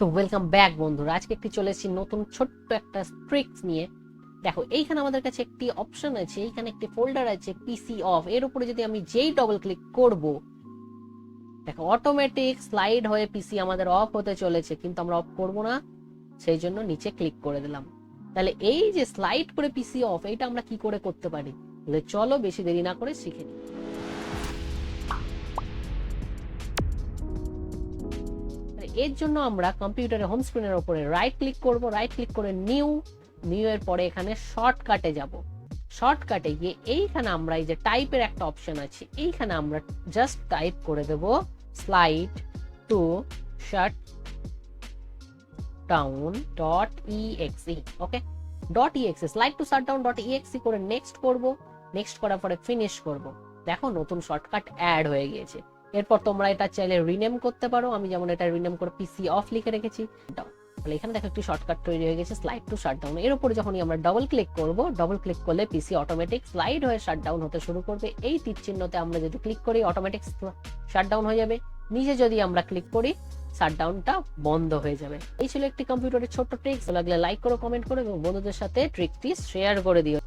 তো welcome back বন্ধুরা, আজকে একটি চলে এসেছি নতুন ছোট্ট একটা ট্রিক্স নিয়ে। দেখো এইখানে আমাদের কাছে একটি অপশন আছে, এইখানে একটি ফোল্ডার আছে পিসি অফ। এর উপরে যদি আমি যেই ডবল ক্লিক করব, দেখো অটোমেটিক স্লাইড হয়ে পিসি আমাদের অফ হতে চলেছে, কিন্তু আমরা অফ করব না, সেই জন্য নিচে ক্লিক করে দিলাম। তাহলে এই যে স্লাইড করে পিসি অফ, এটা আমরা কি করে করতে পারি, তাহলে চলো বেশি দেরি না করে শিখে নিই। এর জন্য আমরা কম্পিউটারের হোম স্ক্রিনের উপরে রাইট ক্লিক করব, রাইট ক্লিক করে নিউ এর পরে এখানে শর্টকাটে যাব। শর্টকাটে গিয়ে এইখানে আমরা এই যে টাইপের একটা অপশন আছে, এইখানে আমরা জাস্ট টাইপ করে দেব slide to shut down dot EXE. Okay, dot EXE, slide to shut down dot EXE করে নেক্সট করব। নেক্সট করার পরে ফিনিশ করব। দেখো নতুন শর্টকাট অ্যাড হয়ে গিয়েছে। এরপর তোমরা এটা চাইলে রিনেম করতে পারো, আমি যেমন এটা রিনেম করে পিসি অফ লিখে রেখেছি। তাহলে এখানে দেখো একটি শর্টকাট তৈরি হয়ে গেছে, স্লাইড টু শাটডাউন। এর উপরে যখনই আমরা ডবল ক্লিক করব, ডবল ক্লিক করলে পিসি অটোমেটিক স্লাইড হয়ে শাটডাউন হতে শুরু করবে। এই তীর চিহ্নতে আমরা যদি ক্লিক করি অটোমেটিক শাটডাউন হয়ে যাবে, নিচে যদি আমরা ক্লিক করি শাটডাউনটা বন্ধ হয়ে যাবে। এই ছিল একটি কম্পিউটারের ছোট্ট ট্রিক্স। লাগলে লাইক করো, কমেন্ট করো এবং বন্ধুদের সাথে ট্রিকটি শেয়ার করে দিও।